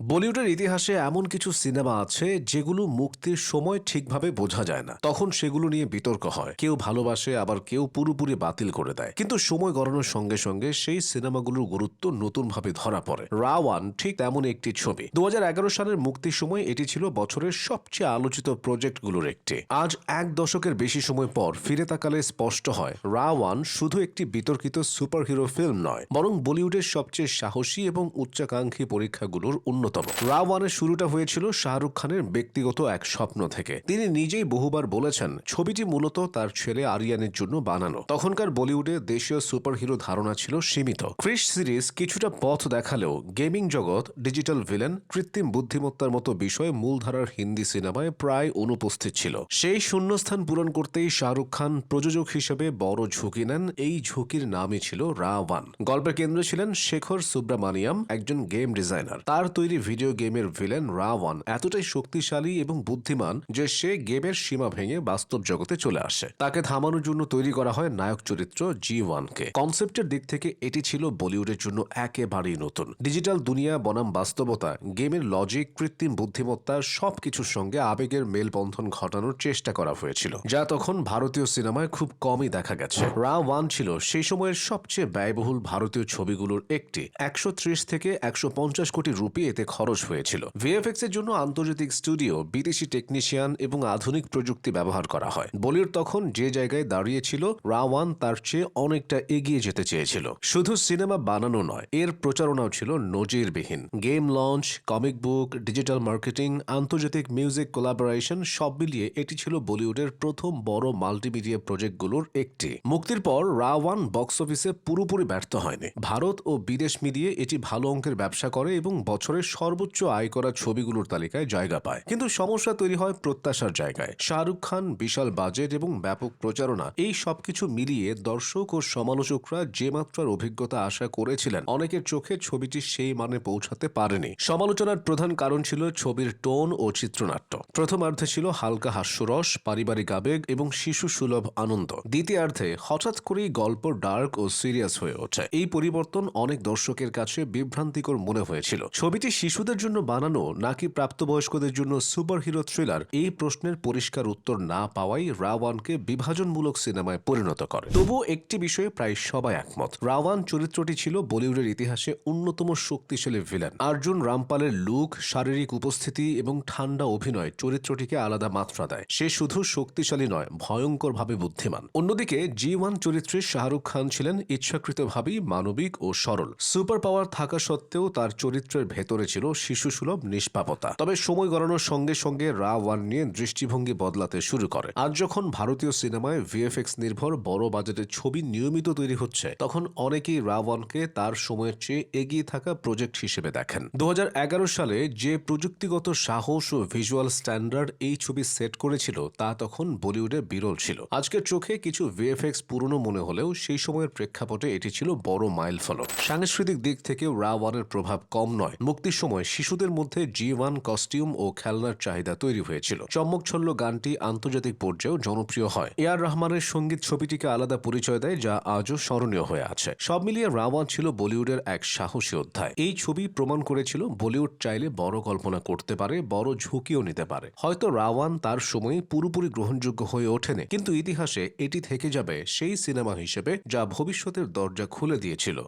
বলিউডের ইতিহাসে এমন কিছু সিনেমা আছে যেগুলো মুক্তির সময় ঠিকভাবে বোঝা যায় না, তখন সেগুলো নিয়ে বিতর্ক হয়। কেউ ভালোবাসে, আবার কেউ পুরোপুরি বাতিল করে দেয়। কিন্তু সময় গড়ানোর সঙ্গে সঙ্গে সেই সিনেমাগুলোর গুরুত্ব নতুনভাবে ধরা পড়ে। রা 1 ঠিক তেমন একটি ছবি। 2011 সালের মুক্তির সময় এটি ছিল বছরের সবচেয়ে আলোচিত প্রজেক্টগুলোর একটি। আজ এক দশকের বেশি সময় পর ফিরে তাকালে স্পষ্ট হয়, রা 1 শুধু একটি বিতর্কিত সুপারহিরো ফিল্ম নয়, বরং বলিউডের সবচেয়ে সাহসী এবং উচ্চাকাঙ্ক্ষী পরীক্ষাগুলোর অন্যতম। রা 1-এর শুরুটা হয়েছিল শাহরুখ খানের ব্যক্তিগত এক স্বপ্ন থেকে। তিনি নিজেই বহুবার বলেছেন, ছবিটি মূলত তার ছেলে আরিয়ানের জন্য বানানো। তখনকার বলিউডে দেশীয় সুপারহিরো ধারণা ছিল সীমিত। ক্রিশ সিরিজ কিছুটা পথ দেখালেও গেমিং জগৎ, ডিজিটাল ভিলেন, কৃত্রিম বুদ্ধিমত্তার মতো বিষয় মূলধারার হিন্দি সিনেমায় প্রায় অনুপস্থিত ছিল। সেই শূন্যস্থান পূরণ করতেই শাহরুখ খান প্রযোজক হিসেবে বড় ঝুঁকি নেন। এই ঝুঁকির নামই ছিল রা 1। গল্পের কেন্দ্রে ছিলেন শেখর সুব্রামানিয়াম, একজন গেম ডিজাইনার। তার তৈরি ভিডিও গেমের ভিলেন রা 1 এতটাই শক্তিশালী এবং বুদ্ধিমান যে সে গেমের সীমা ভেঙে বাস্তব জগতে চলে আসে। তাকে থামানোর জন্য তৈরি করা হয় নায়ক চরিত্র G1-কে। কনসেপ্টের দিক থেকে এটি ছিল বলিউডের জন্য একেবারেই নতুন। ডিজিটাল দুনিয়া বনাম বাস্তবতা, গেমের লজিক, কৃত্রিম বুদ্ধিমত্তা সবকিছুর সঙ্গে আবেগের মেলবন্ধন ঘটানোর চেষ্টা করা হয়েছিল, যা তখন ভারতীয় সিনেমায় খুব কমই দেখা গেছে। রা 1 ছিল সেই সময়ের সবচেয়ে ব্যয়বহুল ভারতীয় ছবিগুলোর একটি। 130 থেকে 150 কোটি রুপি এতে খরচ হয়েছিল। ভিএফএক্স এর জন্য আন্তর্জাতিক স্টুডিও, বিদেশি টেকনিশিয়ান এবং আধুনিক প্রযুক্তি ব্যবহার করা হয়। বলিউড তখন যে জায়গায় দাঁড়িয়েছিল, রা 1 তার চেয়ে অনেকটা এগিয়ে যেতে চেয়েছিল। শুধু সিনেমা বানানো নয়, এর প্রচারণাও ছিল নজিরবিহীন। Game launch, comic book, digital marketing, আন্তর্জাতিক মিউজিক কোলাবোরেশন সব মিলিয়ে এটি ছিল বলিউডের প্রথম বড় মাল্টিমিডিয়া প্রজেক্টগুলোর একটি। মুক্তির পর রা 1 বক্স অফিসে পুরোপুরি ব্যর্থ হয়নি। ভারত ও বিদেশ মিলিয়ে এটি ভালো অঙ্কের ব্যবসা করে এবং বছরের সর্বোচ্চ আয় করা ছবিগুলোর তালিকায় জায়গা পায়। কিন্তু সমস্যা তৈরি হয় প্রত্যাশার জায়গায়। শাহরুখ খান, বিশাল বাজেট এবং ব্যাপক প্রচারণা, এই সবকিছু মিলিয়ে দর্শক ও সমালোচকরা যে মাত্রার অভিজ্ঞতা আশা করেছিলেন, অনেকের চোখে ছবিটি সেই মানে পৌঁছাতে পারেনি। সমালোচনার প্রধান কারণ ছিল ছবির টোন ও চিত্রনাট্য। প্রথমার্ধে ছিল হালকা হাস্যরস, পারিবারিক আবেগ এবং শিশু সুলভ আনন্দ। দ্বিতীয়ার্ধে হঠাৎ করেই গল্প ডার্ক ও সিরিয়াস হয়ে ওঠে। এই পরিবর্তন অনেক দর্শকের কাছে বিভ্রান্তিকর মনে হয়েছিল। ছবিটি শিশুদের জন্য বানানো নাকি প্রাপ্তবয়স্কদের জন্য সুপারহিরো থ্রিলার, এই প্রশ্নের পরিষ্কার উত্তর না পাওয়াই রা 1-কে বিভাজনমূলক সিনেমায় পরিণত করে। তবুও একটি বিষয়ে প্রায় সবাই একমত, রা 1 চরিত্রটি ছিল বলিউডের ইতিহাসে অন্যতম শক্তিশালী ভিলেন। অর্জুন রামপালের লুক, শারীরিক উপস্থিতি এবং ঠান্ডা অভিনয় চরিত্রটিকে আলাদা মাত্রা দেয়। সে শুধু শক্তিশালী নয়, ভয়ঙ্করভাবে বুদ্ধিমান। অন্যদিকে G1 চরিত্রে শাহরুখ খান ছিলেন ইচ্ছাকৃতভাবেই মানবিক ও সরল। সুপার পাওয়ার থাকা সত্ত্বেও তার চরিত্রের ভেতরে ছিল শিশুসুলভ নিষ্পাপতা। তবে সময় গড়ানোর সঙ্গে সঙ্গে রা 1 নিয়ে দৃষ্টিভঙ্গি বদলাতে শুরু করে। আজ যখন ভারতীয় সিনেমায় ভিএফএক্স নির্ভর বড় বাজেটের ছবি নিয়মিত তৈরি হচ্ছে, তখন অনেকেই রা 1-কে তার সময়ের চেয়ে এগিয়ে থাকা প্রজেক্ট হিসেবে দেখেন। 2011 সালে যে প্রযুক্তিগত সাহস ও ভিজুয়াল স্ট্যান্ডার্ড এই ছবি সেট করেছিল, তা তখন বলিউডে বিরল ছিল। আজকের চোখে কিছু ভিএফএক্স পুরনো মনে হলেও সেই সময়ের প্রেক্ষাপটে এটি ছিল বড় মাইলফলক। সাংস্কৃতিক দিক থেকেও রা 1-এর প্রভাব কম নয়। মুক্তির সময় শিশুদের মধ্যে G1 কস্টিউম ও খেলনার চাহিদা তৈরি হয়েছিল। চম্মকছল্ল গানটি আন্তর্জাতিক পর্যায়েও জনপ্রিয় হয়। এআর রহমানের সঙ্গীত ছবিটিকে আলাদা পরিচয় দেয়, যা আজও স্মরণীয় হয়ে আছে। সব মিলিয়ে রা 1 ছিল বলিউডের এক সাহসী অধ্যায়। এই ছবি প্রমাণ করেছিল বলিউড চাইলে বড় কল্পনা করতে পারে, বড় ঝুঁকিও নিতে পারে। হয়তো রা 1 তার সময়ে পুরোপুরি গ্রহণযোগ্য হয়ে ওঠেনি, কিন্তু ইতিহাসে এটি থেকে যাবে সেই সিনেমা হিসেবে যা ভবিষ্যতের দরজা খুলে দিয়েছিল।